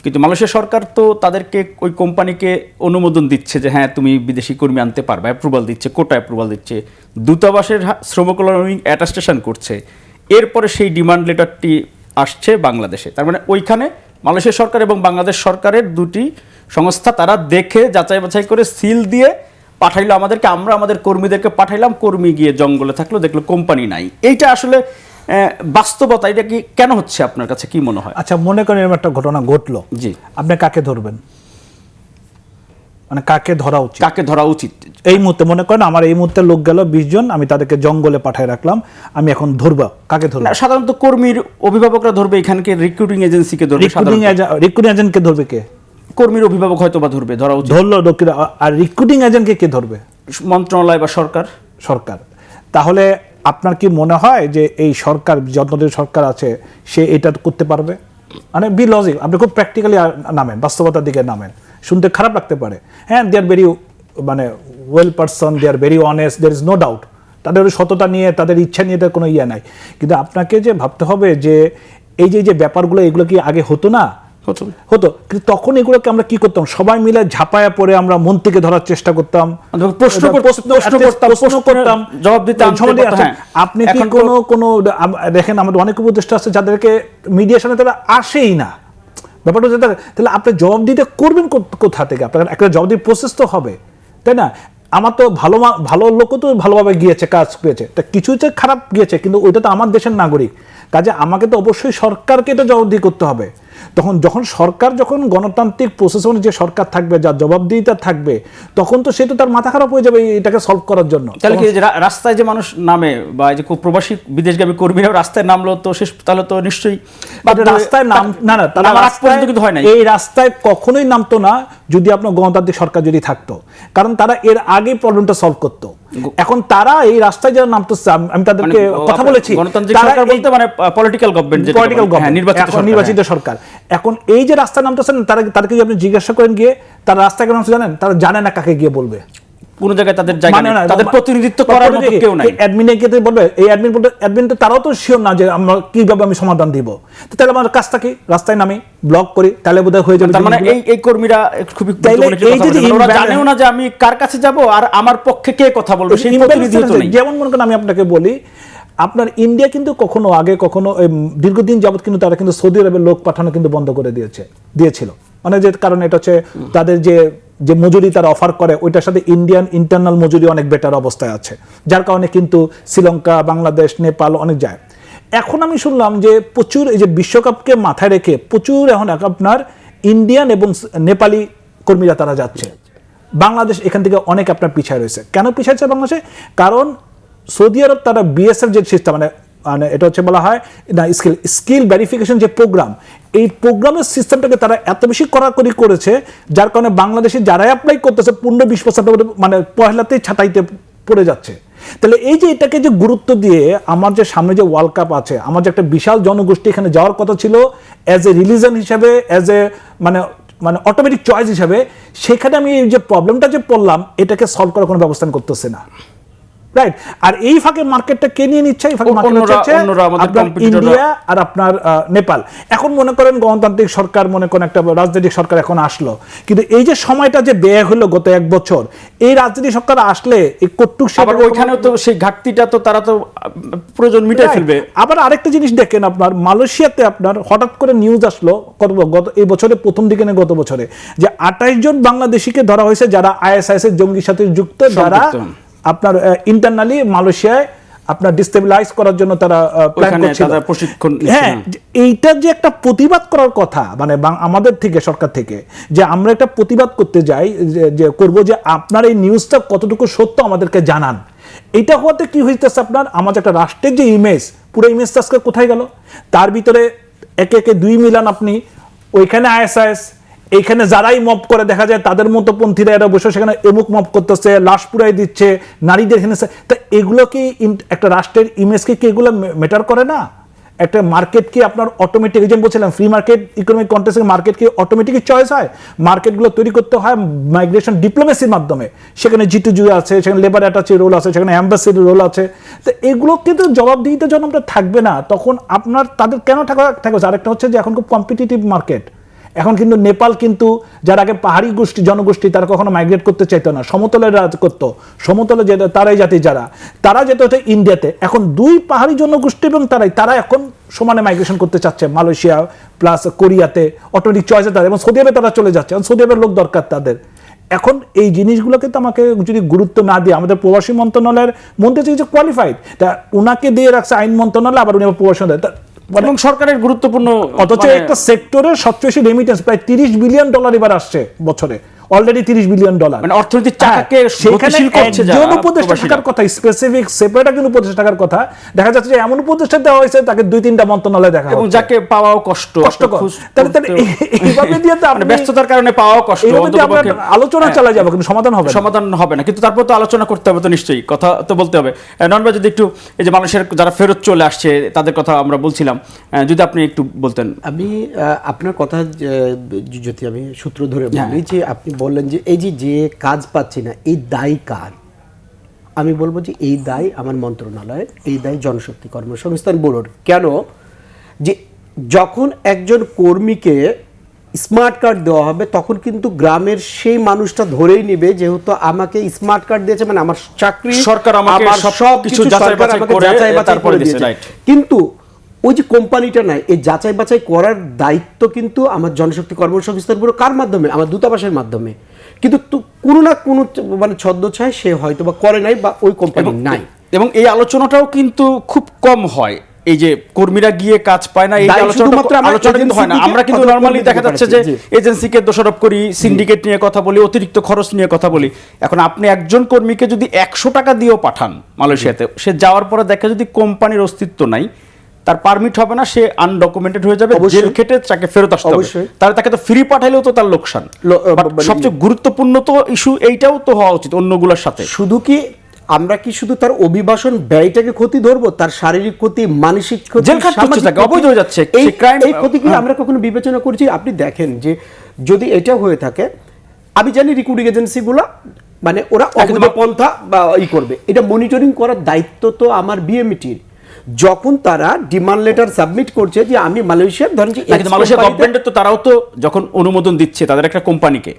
[SPEAKER 1] কিন্তু মালয়েশিয়া সরকার তো তাদেরকে ওই কোম্পানিকে অনুমোদন দিচ্ছে যে হ্যাঁ তুমি বিদেশি কর্মী আনতে পারবে, অ্যাপ্রুভাল দিচ্ছে, কোটা অ্যাপ্রুভাল দিচ্ছে, দূতাবাসের শ্রমকল্যাণ উইং অ্যাটাস্টেশন করছে, এরপরে সেই ডিমান্ড লেটারটি আসছে বাংলাদেশে। তার মানে ওইখানে মালয়েশিয়া সরকার এবং বাংলাদেশ সরকারের দুটি সংস্থা তারা দেখে যাচাই বাছাই করে সিল দিয়ে পাঠাইলো আমাদেরকে, আমরা আমাদের কর্মীদেরকে পাঠাইলাম, কর্মী গিয়ে জঙ্গলে থাকলো, দেখলো কোম্পানি নাই। এইটা আসলে বাস্তবতা, এটা কি কেন হচ্ছে আপনার কাছে কি মনে হয়?
[SPEAKER 3] আচ্ছা, মনে করেন এরকম একটা ঘটনা ঘটলো,
[SPEAKER 1] জি,
[SPEAKER 3] আপনি কাকে ধরবেন? মানে কাকে ধরা উচিত,
[SPEAKER 1] কাকে ধরা উচিত
[SPEAKER 3] এই মুহূর্তে মনে করেন আমার এই মুহূর্তে লোক গেল 20 জন, আমি তাদেরকে জঙ্গলে পাঠিয়ে রাখলাম, আমি এখন ধরবো, কাকে ধরবো?
[SPEAKER 1] না, সাধারণত কর্মীর অভিভাবকরা ধরবে, এখানকে রিক্রুটিং এজেন্সিকে ধরবে,
[SPEAKER 3] রিক্রুটিং এজেন্টকে ধরবে কে?
[SPEAKER 1] কর্মীর অভিভাবক হয়তো বা ধরবে, ধরা উচিত।
[SPEAKER 3] ধরলো, আর রিক্রুটিং এজেন্টকে কে ধরবে?
[SPEAKER 1] মন্ত্রণালয় বা সরকার।
[SPEAKER 3] সরকার। তাহলে আপনার কি মনে হয় যে এই সরকার, যতদিন সরকার আছে, সে এটা করতে পারবে? মানে বি লজিক, আপনি খুব প্র্যাকটিক্যালি নামেন, বাস্তবতার দিকে নামেন। শুনতে খারাপ লাগতে পারে, হ্যাঁ, দে আর ভেরি মানে well person, they are very honest, there is no doubt, তাদের সততা নিয়ে, তাদের ইচ্ছা নিয়ে তাদের কোনো ইয়ে নাই। কিন্তু আপনাকে যে ভাবতে হবে যে এই যে ব্যাপারগুলো, এগুলো কি আগে হতো না? হতো, কিন্তু তখন এগুলোকে আমরা কি করতাম? সবাই মিলে ঝাঁপায়া পড়ে আমরা মন্ত্রীকে ধরার চেষ্টা করতাম,
[SPEAKER 1] প্রশ্ন করতাম, জবাব দিতে।
[SPEAKER 3] আপনি কি কোনো দেখেন, আমাদের অনেক উপদেষ্টা আছে যাদেরকে মিডিয়ার সামনে তারা আসেই না। ব্যাপারটা হচ্ছে তাহলে আপনি জবাব দিতে করবেন কোথা থেকে? আপনার একটা জবাব দিয়ে প্রসেস তো হবে, তাই না? আমার তো ভালো লোকও তো ভালোভাবে গিয়েছে, কাজ পেয়েছে, তা কিছু হচ্ছে খারাপ গিয়েছে, কিন্তু ওইটা তো আমার দেশের নাগরিক, কাজে আমাকে তো অবশ্যই সরকারকে এটা জবাবদিহি করতে হবে। যখন সরকার, যখন গণতান্ত্রিক প্রসেসে যে সরকার থাকবে, যার জবাবদিহিতা থাকবে, তখন তো সে তো তার মাথা খারাপ হয়ে যাবে এটাকে সলভ করার জন্য।
[SPEAKER 1] তাহলে কি রাস্তায় যে মানুষ নামে, বা যে প্রবাসী বিদেশগামী কর্মীরাও রাস্তায় নামলো, তো তাহলে তো নিশ্চয়ই
[SPEAKER 3] রাস্তায় নাম না, তারা
[SPEAKER 1] কিন্তু হয় না,
[SPEAKER 3] এই রাস্তায় কখনোই নামতো না যদি আপনার গণতান্ত্রিক সরকার যদি থাকতো, কারণ তারা এর আগে প্রবলেমটা সলভ করতো। এখন তারা এই রাস্তায় যারা নামতেছে, আমি তাদেরকে কথা বলেছি,
[SPEAKER 1] গণতান্ত্রিক সরকার বলতে মানে পলিটিক্যাল গভর্নমেন্ট,
[SPEAKER 3] নির্বাচিত সরকার। এখন এই যে রাস্তায় নামতেছেন, তাদেরকে যদি আপনি জিজ্ঞাসা করেন গিয়ে তারা রাস্তায় কেন জানেন? তারা জানে না কাকে গিয়ে বলবে।
[SPEAKER 1] কোন জায়গায় তাদের জায়গা নেই, তাদের প্রতিনিধিত্ব করার মতো কেউ নাই।
[SPEAKER 3] অ্যাডমিনে গিয়ে বলবে, এই অ্যাডমিন তো তারাও তো শিওর না যে আমরা কিভাবে আমি সমাধান দিব। তো তাহলে আমার কাজটা কি? রাস্তায় নামি ব্লক করি, তাহলে বোধহয় হয়ে যাবে।
[SPEAKER 1] মানে এই কর্মীরা খুবই জানেও না যে আমি কার কাছে যাব আর আমার পক্ষে কে কথা বলবে, সেই প্রতিনিধিত্ব নেই।
[SPEAKER 3] যেমন মনে করেন, আমি আপনাকে বলি, আপনার ইন্ডিয়া কিন্তু কখনো দীর্ঘদিন যাবত কিন্তু তারা কিন্তু সৌদি আরবের লোক পাঠানো কিন্তু বন্ধ করে দিয়েছিল। মানে যে কারণে এটা হচ্ছে তাদের যে মজুরি তারা অফার করে, ওইটার সাথে ইন্ডিয়ান ইন্টারনাল মজুরি অনেক বেটার অবস্থায় আছে, যার কারণে কিন্তু শ্রীলঙ্কা, বাংলাদেশ, নেপাল অনেক যায়। এখন আমি শুনলাম যে প্রচুর এই যে বিশ্বকাপকে মাথায় রেখে প্রচুর এখন আপনার ইন্ডিয়ান এবং নেপালি কর্মীরা তারা যাচ্ছে। বাংলাদেশ এখান থেকে অনেক আপনার পিছায় রয়েছে। কেন পিছাচ্ছে বাংলাদেশে? কারণ সৌদি আরব তারা বিএসএফ যে সিস্টেম, মানে এটা হচ্ছে বলা হয় না স্কিল ভেরিফিকেশন যে প্রোগ্রাম, এই প্রোগ্রামের সিস্টেমটাকে তারা এত বেশি কড়াকড়ি করেছে, যার কারণে বাংলাদেশে যারাই অ্যাপ্লাই করতেছে 15-20% মানে পহেলাতেই ছাঁটাইতে পড়ে যাচ্ছে। তাহলে এই যে এটাকে যে গুরুত্ব দিয়ে, আমার যে সামনে যে ওয়ার্ল্ড কাপ আছে, আমার যে একটা বিশাল জনগোষ্ঠী এখানে যাওয়ার কথা ছিল অ্যাজ এ রিলিজন হিসাবে, অ্যাজ এ মানে অটোমেটিক চয়েস হিসাবে, সেখানে আমি এই যে প্রবলেমটা যে পড়লাম, এটাকে সলভ করার কোনো ব্যবস্থা করতেছে না, রাইট? আর এই ফাঁকে মার্কেটটা কে নিয়ে নিচ্ছে? এই ফাঁকে ইন্ডিয়া আর আপনার নেপাল। এখন মনে করেন গণতান্ত্রিক সরকার, মনে করেন একটা রাজনৈতিক সরকার এখন আসলো, কিন্তু এই যে সময়টা যে ব্যয় হলো গত 1 বছর, এই রাজনৈতিক সরকার আসলে এই কটুক,
[SPEAKER 1] ওইখানেও তো সেই ঘাটতিটা তো তারা তো প্রয়োজন মিটাই ফেলবে।
[SPEAKER 3] আবার আরেকটা জিনিস দেখেন, আপনার মালয়েশিয়াতে আপনার হঠাৎ করে নিউজ আসলো গত এই বছরের প্রথম দিকে, গত বছরে, যে 28 জন বাংলাদেশিকে ধরা হয়েছে যারা ISIS এর জঙ্গির সাথে যুক্ত, যারা আপনার ইন্টারনালি মালয়েশিয়ায় আপনার ডিস্টেবিলাইজ করার জন্য তারা প্ল্যান করছিল। হ্যাঁ, এইটা যে একটা প্রতিবাদ করার কথা, মানে আমাদের থেকে, সরকার থেকে, যে আমরা একটা প্রতিবাদ করতে যাই, যে করব যে আপনার এই নিউজটা কতটুকু সত্য আমাদেরকে জানান। এটা হওয়াতে কি হইতেছে, আপনার আমাদের একটা রাষ্ট্রের যে ইমেজ, পুরো ইমেজটা আজকে কোথায় গেল? তার ভিতরে একে 2 মিলান আপনি, ওইখানে ISIS, এইখানে যারাই মব করে দেখা যায় তাদের মতো পন্থীরা এরা বসে সেখানে এমুক মব করতেছে, লাশ পুরাই দিচ্ছে, নারীদের এখানে। তা এগুলো কি একটা রাষ্ট্রের ইমেজকে কি এগুলো ম্যাটার করে না? একটা মার্কেট কি আপনার অটোমেটিক, যেমন বলছিলাম ফ্রি মার্কেট ইকোনমিক কন্টেক্সে মার্কেট কি অটোমেটিক চয়েস হয়? মার্কেটগুলো তৈরি করতে হয় মাইগ্রেশন ডিপ্লোমেসির মাধ্যমে। সেখানে G2G আছে, সেখানে লেবার অ্যাটাচির রোল আছে, সেখানে অ্যাম্বাসির রোল আছে। তো এগুলো কিন্তু জবাবদিহিতে যখন আমরা থাকবে না, তখন আপনার তাদের কেন থাকবে? আরেকটা হচ্ছে যে এখন খুব কম্পিটিটিভ মার্কেট। এখন কিন্তু নেপাল কিন্তু যারা আগে পাহাড়ি জনগোষ্ঠী, তারা কখনো মাইগ্রেট করতে চাইতো না, সমতলে রাজ করতো, সমতলে তারাই জাতি তারা যেতে হতো ইন্ডিয়াতে। এখন 2 পাহাড়ি জনগোষ্ঠী এবং তারা এখন সমানে মাইগ্রেশন করতে চাচ্ছে মালয়েশিয়া প্লাস কোরিয়াতে, অটোমেটিক চয়েসে তারা, এবং সৌদি আরবে তারা চলে যাচ্ছে, সৌদি আরবের লোক দরকার তাদের। এখন এই জিনিসগুলোকে তো আমাকে যদি গুরুত্ব না দিয়ে, আমাদের প্রবাসী মন্ত্রণালয়ের মন্ত্রী যে কোয়ালিফাইড, তা ওনাকে দিয়ে রাখছে আইন মন্ত্রণালয়, আবার উনি প্রবাসী
[SPEAKER 1] এবং সরকারের গুরুত্বপূর্ণ,
[SPEAKER 3] অথচ একটা সেক্টরের সবচেয়ে বেশি রেমিটেন্স প্রায় $30 বিলিয়ন এবার আসছে বছরে, অলরেডি $30 বিলিয়ন।
[SPEAKER 1] মানে অর্থনৈতিক চাকাকে
[SPEAKER 3] সেখানে
[SPEAKER 1] গতিশীল করছে যারা
[SPEAKER 3] একজন উপদেষ্টা
[SPEAKER 1] প্রবাসীরা।
[SPEAKER 3] থাকার কথা, স্পেসিফিক সেপারেট একজন উপদেষ্টা থাকার কথা, দেখা যাচ্ছে যে এমন উপদেষ্টা দেওয়া হয়েছে তাকে 2-3টা মন্ত্রণালয় দেখা
[SPEAKER 1] এবং
[SPEAKER 3] হচ্ছে।
[SPEAKER 1] যাকে পাওয়াও কষ্টকর।
[SPEAKER 3] তাহলে এইভাবে দিয়ে তো
[SPEAKER 1] মানে
[SPEAKER 3] আপনি
[SPEAKER 1] ব্যস্ততার কারণে পাওয়াও কষ্ট,
[SPEAKER 3] এইভাবে দিয়ে আপনার
[SPEAKER 1] অন্ততপক্ষে
[SPEAKER 3] আলোচনা চালা যাবে কিন্তু সমাধান হবে না।
[SPEAKER 1] সমাধান হবে না, কিন্তু তারপর তো আলোচনা করতে হবে, তো নিশ্চয়ই কথা তো বলতে হবে। ননবা যদি একটু এই যে মানুষের যারা ফেরত চলে আসছে তাদের কথা আমরা বলছিলাম, যদি আপনি একটু বলতেন।
[SPEAKER 2] আমি আপনার কথা যদি আমি সূত্র ধরে বলি যে আপনি বললেন যে এই যে কাজ পাচ্ছি না, এই দায় কার? আমি বলবো যে এই দায় আমার মন্ত্রণালয়ের, এই দায় জনশক্তি কর্মসংস্থান ব্যুরোর। কেন? যে যখন একজন কর্মীকে স্মার্ট কার্ড দেওয়া হবে তখন কিন্তু গ্রামের সেই মানুষটা ধরেই নেবে যেহেতু আমাকে স্মার্ট কার্ড দিয়েছে, মানে আমার চাকরি
[SPEAKER 1] সরকার আমাকে
[SPEAKER 2] আমার
[SPEAKER 1] সবকিছু যাচাই বাছাই করে তারপরে দিয়েছে,
[SPEAKER 2] দিয়েছে।
[SPEAKER 1] রাইট।
[SPEAKER 2] কিন্তু ওই যে কোম্পানিটা নাই, এই যাচাই বাছাই করার দায়িত্ব কিন্তু আমার জনশক্তি কর্মসংস্থান ব্যুরো কার মাধ্যমে? আমার দূতাবাসের মাধ্যমে। কিন্তু কোনো না কোনো মানে ছদ্মছায় সে হয়তো বা করে নাই বা ওই কোম্পানি নাই।
[SPEAKER 1] এবং এই আলোচনাটাও কিন্তু খুব কম হয়, এই যে কর্মীরা গিয়ে কাজ পায় না, এই আলোচনা কিন্তু হয় না। আমরা কিন্তু নরমালি দেখা যাচ্ছে যে এজেন্সিকে দোষারোপ করি, সিন্ডিকেট নিয়ে কথা বলি, অতিরিক্ত খরচ নিয়ে কথা বলি। এখন আপনি একজন কর্মীকে যদি 100 টাকা দিয়েও পাঠান মালয়েশিয়াতে, সে যাওয়ার পরে দেখে যদি কোম্পানির অস্তিত্ব নাই, তার পারমিট হবে না, সে আনডকুমেন্টেড হয়ে যাবে, জেল খেটে তাকে ফেরত আসতে হবে। তাহলে তাকে তো ফ্রি পাঠাইলেও তো তার লোকসান। সবচেয়ে গুরুত্বপূর্ণ তো ইস্যু এইটাও তো হওয়া উচিত অন্যগুলোর সাথে।
[SPEAKER 2] শুধু কি আমরা কি শুধু তার অভিবাসন ব্যয়টাকে ক্ষতি ধরবো? তার শারীরিক ক্ষতি, মানসিক ক্ষতি,
[SPEAKER 1] জেল খাটতে হচ্ছে তাকে, অবৈধ হয়ে যাচ্ছে,
[SPEAKER 2] এই
[SPEAKER 1] ক্রাইম।
[SPEAKER 2] এই ক্ষতি কি আমরা কখনো বিবেচনা করছি? আপনি দেখেন যে যদি এটা হয়ে থাকে, আমি জানি রিক্রুটিং এজেন্সিগুলো মানে ওরা অবৈধ পন্থা বা করবে, এটা মনিটরিং করার দায়িত্ব তো আমার বিএমইটির। যখন তারা ডিমান্ড লেটার সাবমিট করছে যে আমি মালয়েশিয়ার, ধরেন যে
[SPEAKER 1] মালয়েশিয়া গভর্নমেন্টের তো তারাও তো যখন অনুমোদন দিচ্ছে তাদের একটা কোম্পানিকে,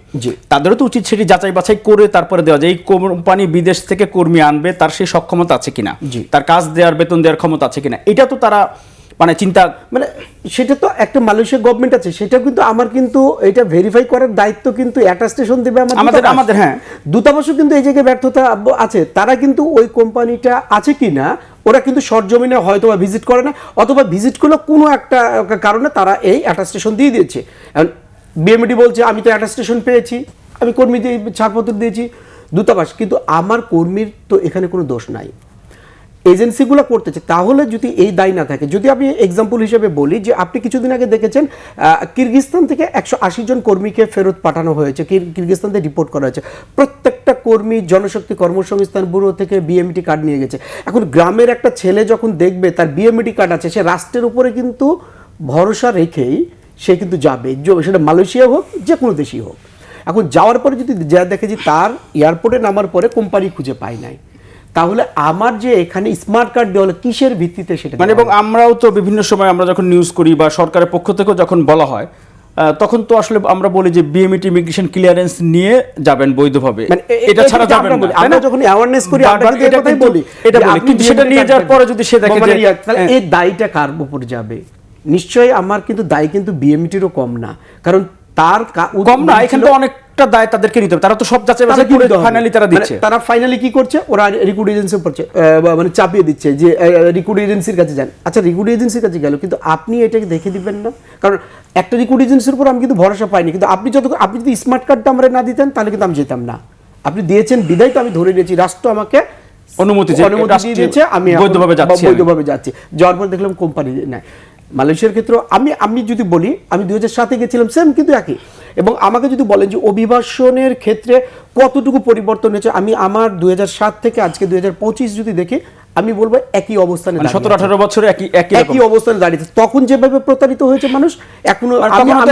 [SPEAKER 1] তাদেরও তো উচিত সেটি যাচাই বাছাই করে তারপরে দেওয়া যে এই কোম্পানি বিদেশ থেকে কর্মী আনবে, তার সেই সক্ষমতা আছে কিনা, তার কাজ দেওয়ার বেতন দেওয়ার ক্ষমতা আছে কিনা, এটা তো তারা মানে চিন্তা, মানে
[SPEAKER 2] সেটা তো একটা মালয়েশিয়া গভর্নমেন্ট আছে, সেটা কিন্তু আমার কিন্তু এটা ভেরিফাই করার দায়িত্ব কিন্তু অ্যাটাস্টেশন দেবে আমাদের। হ্যাঁ, দূতাবাসও কিন্তু এই জায়গায় ব্যর্থতা আছে। তারা কিন্তু ওই কোম্পানিটা আছে কিনা ওরা কিন্তু সরজমিনে হয়তো বা ভিজিট করে না, অথবা ভিজিট করলে কোনো একটা কারণে তারা এই অ্যাটাস্টেশন দিয়ে দিয়েছে। এখন বিএমডি বলছে আমি তো অ্যাটাস্টেশন পেয়েছি, আমি কর্মী দিয়ে ছাড়পত্র দিয়েছি। দূতাবাস কিন্তু আমার কর্মীর তো এখানে কোনো দোষ নাই, এজেন্সিগুলো করতেছে। তাহলে যদি এই দায় না থাকে, যদি আমি এক্সাম্পল হিসেবে বলি যে আপনি কিছুদিন আগে দেখেছেন কিরগিজস্তান থেকে 180 জন কর্মীকে ফেরত পাঠানো হয়েছে, কিরগিজস্তান থেকে রিপোর্ট করা হয়েছে। প্রত্যেকটা কর্মী জনশক্তি কর্মসংস্থান ব্যুরো থেকে বিএমইটি কার্ড নিয়ে গেছে। এখন গ্রামের একটা ছেলে যখন দেখবে তার বিএমইটি কার্ড আছে, সে রাষ্ট্রের উপরে কিন্তু ভরসা রেখেই সে কিন্তু যাবে, সেটা মালয়েশিয়া হোক যে কোনো দেশই হোক। এখন যাওয়ার পরে যদি যা দেখে যে তার এয়ারপোর্টে নামার পরে কোম্পানি খুঁজে পায় নাই, তাহলে আমার যে এখানে স্মার্ট কার্ড দেওয়া হলো কিসের ভিত্তিতে সেটা?
[SPEAKER 1] মানে এবং আমরাও তো বিভিন্ন সময় আমরা যখন নিউজ করি বা সরকারের পক্ষ থেকেও যখন বলা হয়, তখন তো আসলে আমরা বলি যে বিএমইটি ইমিগ্রেশন ক্লিয়ারেন্স নিয়ে যাবেন বৈধভাবে, এটা ছাড়া যাবেন না।
[SPEAKER 2] আমরা যখন অ্যাওয়ারনেস করি আমরা এটা কথাই বলি,
[SPEAKER 1] এটা বলি, কিন্তু সেটা নিয়ে যাওয়ার পরে যদি সে দেখে যে
[SPEAKER 2] এই দায়টা কার উপর যাবে? নিশ্চয়ই আমার কিন্তু দায় কিন্তু বিএমইটিরও কম না, কারণ তার
[SPEAKER 1] কম না, এখানে তো অনেকটা দায় তাদেরকে নিতে হবে। তারা তো সব যাচাই বাছাই করে ফাইনালি তারা দিচ্ছে।
[SPEAKER 2] তারা ফাইনালি কি করছে? ওরা রিক্রুট এজেন্সির উপর মানে চাপিয়ে দিচ্ছে যে রিক্রুট এজেন্সির কাছে যান। আচ্ছা, রিক্রুট এজেন্সির কাছে গেল, কিন্তু আপনি এটাকে দেখে দিবেন না, কারণ একটা রিক্রুট এজেন্সির উপর আমি কিন্তু ভরসা পাইনি। কিন্তু আপনি যদি স্মার্ট কার্ডটা আমরা না দিতেন তাহলে কিন্তু আমি যেতাম না। আপনি দিয়েছেন বিদায় তো আমি ধরে নিয়েছি, রাষ্ট্র আমাকে অনুমতি দিয়ে দিয়েছে, আমি বৈধভাবে যাচ্ছি। যাওয়ার পর দেখলাম কোম্পানি নাই। মালয়েশিয়ার ক্ষেত্রে আমি যদি বলি, আমি 2007-এ গেছিলাম, সেম কিন্তু একই। এবং আমাকে যদি বলেন যে অভিবাসনের ক্ষেত্রে কতটুকু পরিবর্তন হয়েছে, আমি আমার 2007 থেকে আজকে 2025 যদি দেখি, আমি বলবো একই অবস্থানে,
[SPEAKER 1] 17-18 বছরে একই
[SPEAKER 2] অবস্থানে দাঁড়িয়েছে। তখন যেভাবে প্রতারিত হয়েছে মানুষ, এখনো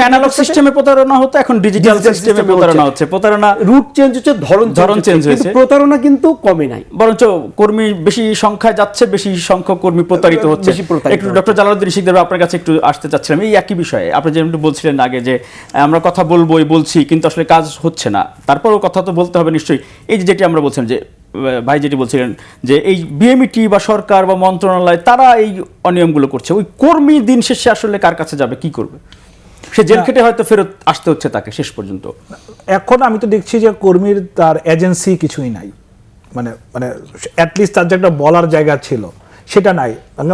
[SPEAKER 1] অ্যানালগ সিস্টেমে প্রতারণা হতো, এখন ডিজিটাল সিস্টেমে প্রতারণা হচ্ছে। প্রতারণা
[SPEAKER 2] রুট চেঞ্জ হচ্ছে, ধরন চেঞ্জ হয়েছে, প্রতারণা কিন্তু কমে নাই,
[SPEAKER 1] বরঞ্চ কর্মী বেশি সংখ্যায় যাচ্ছে, বেশি সংখ্যক কর্মী প্রতারিত হচ্ছে। একটু ডক্টর জালালউদ্দিন শিকদার আপনার কাছে একটু আসতে চাচ্ছিলাম এই একই বিষয়ে। আপনি যেমন বলছিলেন আগে যে আমরা কথা বলছি কিন্তু আসলে কাজ হচ্ছে না, তারপরও কথা তো বলতে হবে নিশ্চয়ই। এই যেটি আমরা বলছিলাম যে ভাই যেটি বলছিলেন যে এই বিএমইটি বা সরকার বা মন্ত্রণালয় তারা এই অনিয়মগুলো করছে, ওই কর্মী দিন শেষে আসলে কার কাছে যাবে, কি করবে? সে জেল খেটে হয়তো ফেরত আসতে হচ্ছে তাকে শেষ পর্যন্ত।
[SPEAKER 3] এখন আমি তো দেখছি যে কর্মীর তার এজেন্সি কিছুই নাই, মানে অ্যাটলিস্ট তার যে একটা বলার জায়গা ছিল সেটা নাই।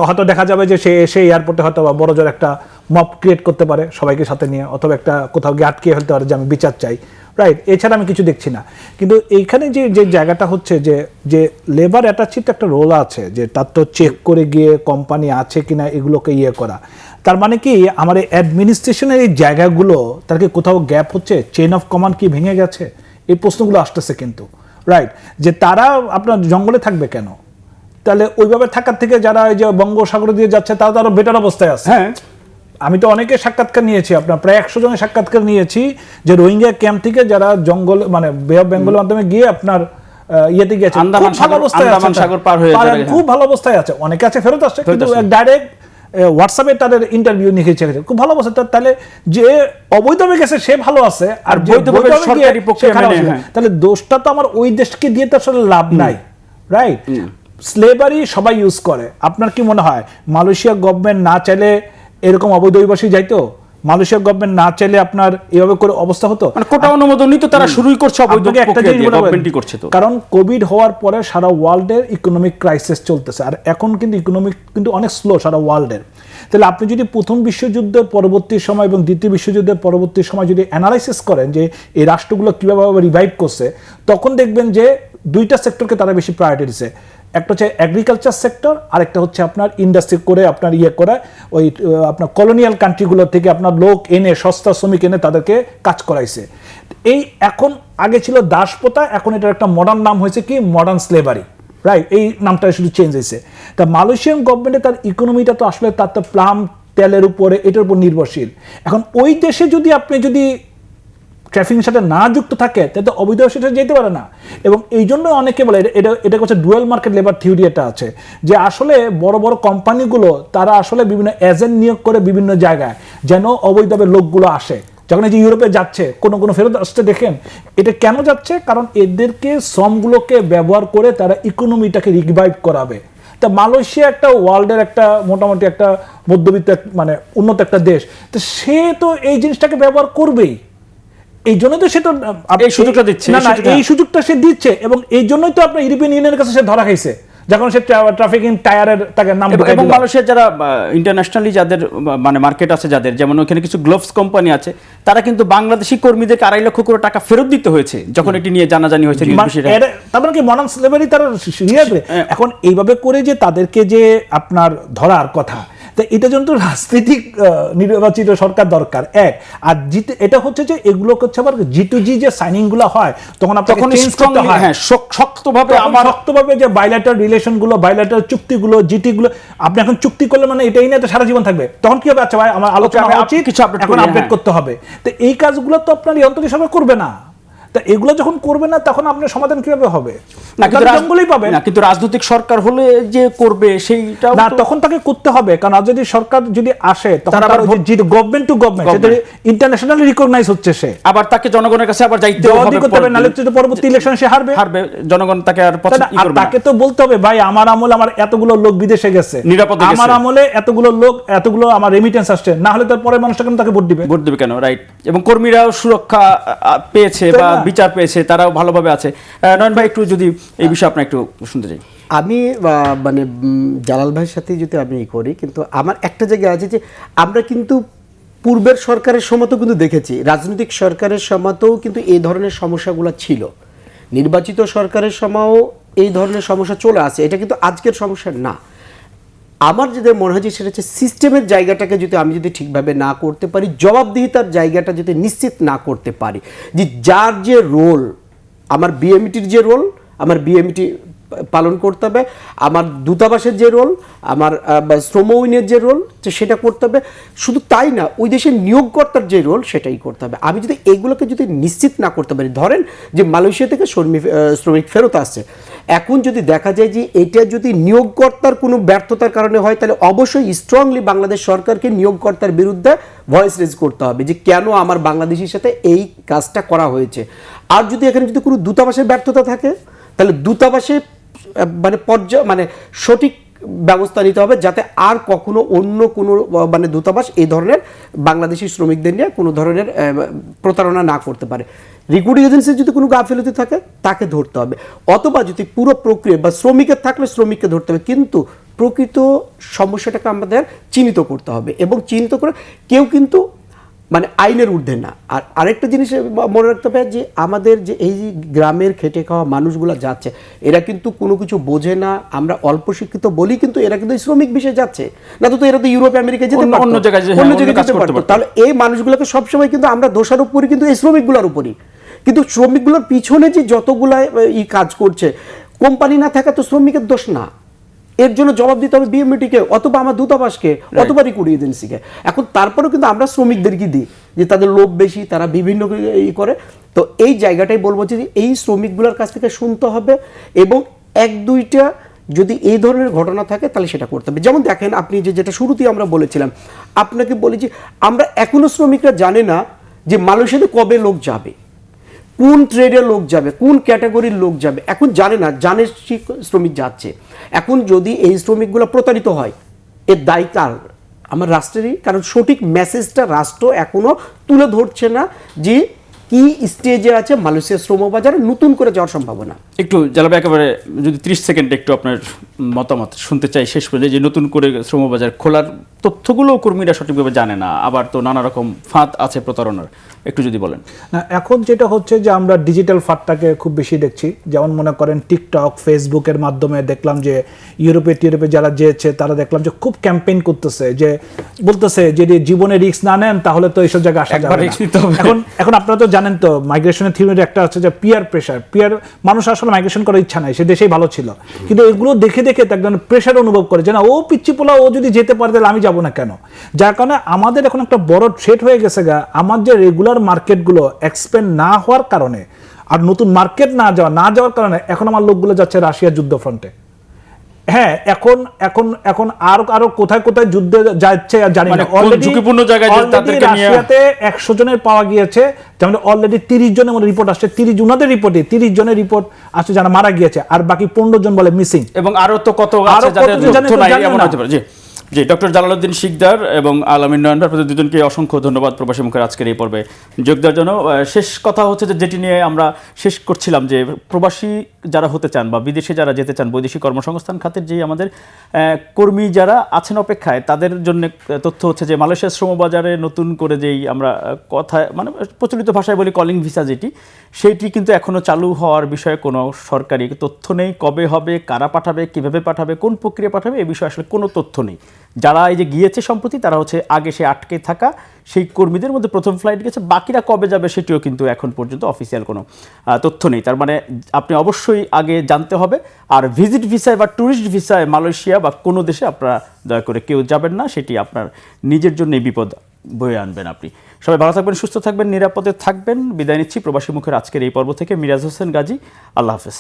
[SPEAKER 3] হয়তো দেখা যাবে যে সে এসে এয়ারপোর্টে হয়তো বা বড় জোর একটা মব ক্রিয়েট করতে পারে সবাইকে সাথে নিয়ে, অথবা একটা কোথাও গিয়ে আটকে ফেলতে পারে যে আমি বিচার চাই, রাইট, এছাড়া আমি কিছু দেখছি না। কিন্তু এইখানে যে যে জায়গাটা হচ্ছে যে যে লেবার অ্যাটাচিভ একটা রোল আছে, যে তার তো চেক করে গিয়ে কোম্পানি আছে কিনা এগুলোকে ইয়ে করা। তার মানে কি আমার এই অ্যাডমিনিস্ট্রেশনের এই জায়গাগুলো তার কি কোথাও গ্যাপ হচ্ছে, চেইন অফ কমান্ড কি ভেঙে গেছে, এই প্রশ্নগুলো আসতেছে কিন্তু। রাইট, যে তারা আপনার জঙ্গলে থাকবে কেন? তাহলে ওইভাবে থাকার থেকে যারা এই যে বঙ্গোপসাগর দিয়ে যাচ্ছে তারা তো আরো বেটার অবস্থায় আছে।
[SPEAKER 1] হ্যাঁ,
[SPEAKER 3] আমি তো অনেকে সাক্ষাৎকার নিয়েছি, আপনার প্রায় 100 জনের সাক্ষাৎকার নিয়েছি, যে রোহিঙ্গা ক্যাম্প থেকে যারা জঙ্গল মানে বে অফ বেঙ্গলের মাধ্যমে গিয়ে আপনার ইয়েতে গেছে,
[SPEAKER 1] আন্দামান সাগর পার হয়ে যাবে,
[SPEAKER 3] খুব ভালো অবস্থায় আছে। অনেকে আছে ফেরত আসছে, কিন্তু ডাইরেক্ট হোয়াটসঅ্যাপে তাদের ইন্টারভিউ লিখেছে, খুব ভালো অবস্থা। তাহলে যে অবৈধভাবে গেছে সে ভালো আছে, আর বৈধভাবে সরকারি পক্ষে তাহলে দোষটা তো আমার ওই দেশকে দিয়ে তো আসলে লাভ নাই। রাইট, স্লেভারি সবাই ইউজ করে। আপনার কি মনে হয় মালয়েশিয়া গভর্নমেন্ট না চাইলে এরকম অবৈধ অভিবাসী যাইতো? মালয়েশিয়া গভর্নমেন্ট না চাইলে আপনার এভাবে করে অবস্থা হতো?
[SPEAKER 1] মানে কোটা অনুমোদনই তো তারা শুরুই করছে, অবৈধ প্রক্রিয়া দিয়ে গভর্নমেন্টই করছে তো।
[SPEAKER 3] কারণ কোভিড হওয়ার পরে সারা ওয়ার্ল্ডের ইকোনমিক ক্রাইসিস চলতেছে, আর এখন কিন্তু ইকোনমিক কিন্তু অনেক স্লো সারা ওয়ার্ল্ডের। তাহলে আপনি যদি প্রথম বিশ্বযুদ্ধের পরবর্তী সময় এবং দ্বিতীয় বিশ্বযুদ্ধের পরবর্তী সময় যদি অ্যানালাইসিস করেন যে এই রাষ্ট্রগুলো কীভাবে রিভাইভ করছে, তখন দেখবেন যে দুইটা সেক্টরকে তারা বেশি প্রায়োরিটি দিচ্ছে। একটা হচ্ছে এগ্রিকালচার সেক্টর, আর একটা হচ্ছে আপনার ইন্ডাস্ট্রি করে আপনার ইয়ে করে ওই আপনার কলোনিয়াল কান্ট্রিগুলো থেকে আপনার লোক এনে, সস্তা শ্রমিক এনে তাদেরকে কাজ করাইছে। এই এখন আগে ছিল দাসপ্রথা, এখন এটার একটা মডার্ন নাম হয়েছে কি মডার্ন স্লেভারি। রাইট, এই নামটা শুধু চেঞ্জ হয়েছে। তা মালয়েশিয়ান গভর্নমেন্টে তার ইকোনমিটা তো আসলে তার তো প্লাম তেলের উপরে, এটার উপর নির্ভরশীল। এখন ওই দেশে যদি আপনি যদি ট্রাফিকের সাথে না যুক্ত থাকে তাহলে তো অবৈধ সেটা যেতে পারে না। এবং এই জন্য অনেকে বলে এটা হচ্ছে ডুয়েল মার্কেট লেবার থিওরি একটা আছে, যে আসলে বড় বড় কোম্পানিগুলো তারা আসলে বিভিন্ন এজেন্ট নিয়োগ করে বিভিন্ন জায়গায় যেন অবৈধভাবে লোকগুলো আসে। যখন এই যে ইউরোপে যাচ্ছে কোনো ফেরত আসতে দেখেন, এটা কেন যাচ্ছে? কারণ এদেরকে শ্রমগুলোকে ব্যবহার করে তারা ইকোনমিটাকে রিভাইভ করাবে। তা মালয়েশিয়া একটা ওয়ার্ল্ডের একটা মোটামুটি একটা মধ্যবিত্ত মানে উন্নত একটা দেশ, তো সে তো এই জিনিসটাকে ব্যবহার করবেই। এই জন্য তো সে তো
[SPEAKER 1] এই সুযোগটা দিচ্ছে,
[SPEAKER 3] এই সুযোগটা সে দিচ্ছে, এবং এই জন্যই তো আপনার ইউরোপিয়ান ইউনিয়নের কাছে সে ধরা খাইছে যখন সে ট্রাফিকিং টায়ারের তাকে নাম ঢুকাই দিল।
[SPEAKER 1] এবং মালয়েশিয়ার যারা ইন্টারন্যাশনালি যাদের মানে মার্কেট আছে যাদের, যেমন ওখানে কিছু গ্লোভস কোম্পানি আছে, তারা কিন্তু বাংলাদেশি কর্মীদেরকে 2.5 লক্ষ করে টাকা ফেরত দিতে হয়েছে যখন এটি নিয়ে জানাজানি হয়েছে।
[SPEAKER 3] তারপরে কি মডার্ন স্লেভারি তারা এখন এইভাবে করে যে তাদেরকে যে আপনার ধরার কথা, এটা জন্য তো রাজনৈতিক নির্বাচিত সরকার দরকার এক। আর এটা হচ্ছে যে এগুলো হচ্ছে আবার G2G যে সাইনিং গুলো হয় তখন আপনাকে শক্তভাবে যে বাইলেটারাল রিলেশন গুলো, বাইলেটারাল চুক্তিগুলো, জিটি গুলো আপনি এখন চুক্তি করলে মানে এটাই না সারা জীবন থাকবে। তখন কি হবে? আচ্ছা ভাই আমার আলোচনা উচিত, এখন আপডেট করতে হবে। তো এই কাজগুলো তো আপনার এই অন্তর্জাল সরকার করবে না। তা এগুলো যখন করবে না তখন আপনার সমাধান কিভাবে হবে?
[SPEAKER 1] কিন্তু রাজনৈতিক সরকার হলে যে করবে সেইটা
[SPEAKER 3] না, তখন তাকে করতে হবে। কারণ রাজনৈতিক সরকার যদি আসে তখন government to government internationally recognise হচ্ছে, সে আবার
[SPEAKER 1] তাকে জনগণের কাছে আবার যাইতে
[SPEAKER 3] হবে, নালে তো পরবর্তী ইলেকশনে সে হারবে।
[SPEAKER 1] জনগণ তাকে আর পছন্দ করবে না।
[SPEAKER 3] তাকে তো বলতে হবে ভাই আমার আমলে আমার এতগুলো লোক বিদেশে গেছে,
[SPEAKER 1] নিরাপদে গেছে,
[SPEAKER 3] আমার আমলে এতগুলো লোক এতগুলো আমার রেমিটেন্স আসছে, না হলে তার পরের মানুষটা কেন তাকে ভোট দিবে
[SPEAKER 1] কেন? রাইট, এবং কর্মীরাও সুরক্ষা পেয়েছে বা বিচার পেয়েছে, তারাও ভালোভাবে আছে। নয়ন ভাই একটু যদি এই বিষয়ে আপনার একটু শুনতে চাই।
[SPEAKER 2] আমি মানে জালাল ভাইয়ের সাথে যদি আমি করি, কিন্তু আমার একটা জায়গা আছে যে আমরা কিন্তু পূর্বের সরকারের সময়তেও কিন্তু দেখেছি, রাজনৈতিক সরকারের সময়তেও কিন্তু এই ধরনের সমস্যাগুলো ছিল, নির্বাচিত সরকারের সময়ও এই ধরনের সমস্যা চলে আসে। এটা কিন্তু আজকের সমস্যা না। আমার যেটা মনে হয় যে সেটা হচ্ছে সিস্টেমের জায়গাটাকে যদি আমি যদি ঠিকভাবে না করতে পারি, জবাবদিহিতার জায়গাটা যদি নিশ্চিত না করতে পারি, যে যার যে রোল, আমার বিএমইটির যে রোল আমার বিএমইটি পালন করতে হবে, আমার দূতাবাসের যে রোল, আমার শ্রম ইউনিয়নের যে রোল সেটা করতে হবে। শুধু তাই না, ওই দেশের নিয়োগকর্তার যে রোল সেটাই করতে হবে। আমি যদি এগুলোকে যদি নিশ্চিত না করতে পারি, ধরেন যে মালয়েশিয়া থেকে শ্রমিক ফেরত আসছে, এখন যদি দেখা যায় যে এটা যদি নিয়োগকর্তার কোনো ব্যর্থতার কারণে হয়, তাহলে অবশ্যই স্ট্রংলি বাংলাদেশ সরকারকে নিয়োগকর্তার বিরুদ্ধে ভয়েস রেজ করতে হবে যে কেন আমার বাংলাদেশের সাথে এই কাজটা করা হয়েছে। আর যদি এখানে যদি কোনো দূতাবাসের ব্যর্থতা থাকে, তাহলে দূতাবাসে মানে সঠিক ব্যবস্থা নিতে হবে, যাতে আর কখনো অন্য কোনো মানে দূতাবাস এই ধরনের বাংলাদেশি শ্রমিকদের নিয়ে কোনো ধরনের প্রতারণা না করতে পারে। রিক্রুটিং এজেন্সির যদি কোনো গাফিলতি থাকে তাকে ধরতে হবে, অথবা যদি পুরো প্রক্রিয়া বা শ্রমিকের থাকলে শ্রমিককে ধরতে হবে। কিন্তু প্রকৃত সমস্যাটাকে আমাদের চিহ্নিত করতে হবে, এবং চিহ্নিত করে কেউ কিন্তু মানে আইনের ঊর্ধ্বে না। আর আরেকটা জিনিস মনে রাখতে হবে যে আমাদের যে এই গ্রামের খেটে খাওয়া মানুষগুলো যাচ্ছে, এরা কিন্তু কোনো কিছু বোঝে না। আমরা অল্প শিক্ষিত বলি, কিন্তু এরা কিন্তু শ্রমিক বিষয়ে যাচ্ছে না, তো এরা তো ইউরোপ আমেরিকা যেতে পারতো,
[SPEAKER 1] অন্য জায়গায়
[SPEAKER 2] যেতে পারতো। তাহলে এই মানুষগুলোকে সবসময় কিন্তু আমরা দোষারোপ করি কিন্তু এই শ্রমিকগুলোর উপরই। কিন্তু শ্রমিকগুলোর পিছনে যে যতগুলা কাজ করছে, কোম্পানি না থাকা তো শ্রমিকের দোষ না, এর জন্য জবাব দিতে হবে বিএমইটিকে অথবা আমার দূতাবাসকে অথবা রিক্রুট এজেন্সিকে। এখন তারপরেও কিন্তু আমরা শ্রমিকদেরকে দিই যে তাদের লোভ বেশি, তারা বিভিন্ন করে। তো এই জায়গাটাই বলবো যে এই শ্রমিকগুলোর কাছ থেকে শুনতে হবে, এবং এক দুইটা যদি এই ধরনের ঘটনা থাকে তাহলে সেটা করতে হবে। যেমন দেখেন, আপনি যেটা শুরুতেই আমরা বলেছিলাম, আপনাকে বলি যে আমরা এখনো শ্রমিকরা জানে না যে মালয়েশিয়াতে কবে লোক যাবে, কোন ট্রেডের লোক যাবে, কোন ক্যাটাগরির লোক যাবে, এখন জানে না। জানে শ্রমিক যাচ্ছে। এখন যদি এই শ্রমিকগুলো প্রতারিত হয়, এর দায় কার? আমার রাষ্ট্রেরই। কারণ সঠিক মেসেজটা রাষ্ট্র এখনো তুলে ধরছে না যে কি স্টেজে আছে মালয়েশিয়ার শ্রমবাজারে নতুন করে যাওয়ার সম্ভাবনা।
[SPEAKER 1] একটু জালাবে একেবারে যদি 30 সেকেন্ড একটু আপনার মতামত শুনতে চাই শেষ পর্যন্ত, যে নতুন করে শ্রমবাজার খোলার তথ্যগুলো কর্মীরা সঠিকভাবে জানে না, আবার তো নানা রকম ফাঁদ আছে প্রতারণার, একটু যদি বলেন।
[SPEAKER 3] না, এখন যেটা হচ্ছে যে আমরা ডিজিটাল ফাঁদটাকে খুব বেশি দেখছি। যেমন মনে করেন টিকটক, ফেসবুকের মাধ্যমে দেখলাম যে ইউরোপে যারা যেয়েছে তারা দেখলাম যে খুব ক্যাম্পেইন করতেছে, যে বলতেছে যে জীবনে রিস্ক না নেন তাহলে তো এইসব জায়গায় আসা যাবে না। এখন আপনারা তো জানেন তো মাইগ্রেশনের থিওরির একটা হচ্ছে যে পিয়ার প্রেশার। মানুষ আসলে মাইগ্রেশন করার ইচ্ছা নাই, সে দেশেই ভালো ছিল, কিন্তু এগুলো দেখে দেখে একজন প্রেশার অনুভব করে যে না, ও পিচ্ছি পোলা, ও যদি যেতে পারে তাহলে আমি যাবো না কেন। যার কারণে আমাদের এখন একটা বড় থ্রেট হয়ে গেছে গা, আমার যে রেগুলার মার্কেটগুলো এক্সপ্যান্ড না হওয়ার কারণে আর নতুন মার্কেট না যাওয়ার কারণে এখন আমার লোকগুলো যাচ্ছে রাশিয়ার যুদ্ধ ফ্রন্টে। হ্যাঁ, এখন আরো কোথায় কোথায় যুদ্ধে যাচ্ছে আর জানি না।
[SPEAKER 1] ঝুঁকিপূর্ণ জায়গায়
[SPEAKER 3] রাশিয়াতে 100 জনের পাওয়া গিয়েছে, যেমন অলরেডি 30 জনের মধ্যে রিপোর্ট আসছে, 30 জনের রিপোর্ট আসছে যারা মারা গিয়েছে, আর বাকি 15 জন বলে মিসিং।
[SPEAKER 1] এবং আরো তো কত আছে যাদের তথ্য নাই, এমন হতে পারে। জি, ডক্টর জালালউদ্দিন শিকদার এবং আলামিন নয়ন, আপনাদের দুজনকে অসংখ্য ধন্যবাদ প্রবাসী মুখের আজকের এই পর্বে যোগ দেওয়ার জন্য। শেষ কথা হচ্ছে যে যেটি নিয়ে আমরা শেষ করছিলাম, যে প্রবাসী যারা হতে চান বা বিদেশে যারা যেতে চান, বৈদেশিক কর্মসংস্থান খাতের যে আমাদের কর্মী যারা আছেন অপেক্ষায়, তাদের জন্য তথ্য হচ্ছে যে মালয়েশিয়ার শ্রমবাজারে নতুন করে যেই আমরা কথা মানে প্রচলিত ভাষায় বলি কলিং ভিসা, সেইটি কিন্তু এখনও চালু হওয়ার বিষয়ে কোনো সরকারি তথ্য নেই। কবে হবে, কারা পাঠাবে, কীভাবে পাঠাবে, কোন প্রক্রিয়া পাঠাবে, এ বিষয়ে আসলে কোনো তথ্য নেই। যারা এই যে গিয়েছে সম্প্রতি, তারা হচ্ছে আগে সে আটকে থাকা সেই কর্মীদের মধ্যে প্রথম ফ্লাইট গেছে, বাকিরা কবে যাবে সেটিও কিন্তু এখন পর্যন্ত অফিসিয়াল কোনো তথ্য নেই। তার মানে আপনি অবশ্যই আগে জানতে হবে। আর ভিজিট ভিসায় বা ট্যুরিস্ট ভিসায় মালয়েশিয়া বা কোনো দেশে আপনারা দয়া করে কেউ যাবেন না, সেটি আপনার নিজের জন্যই বিপদ বয়ে আনবেন আপনি। সবাই ভালো থাকবেন, সুস্থ থাকবেন, নিরাপদে থাকবেন। বিদায় নিচ্ছি প্রবাসী মুখের আজকের এই পর্ব থেকে। মিরাজ হোসেন গাজী, আল্লাহ হাফেজ।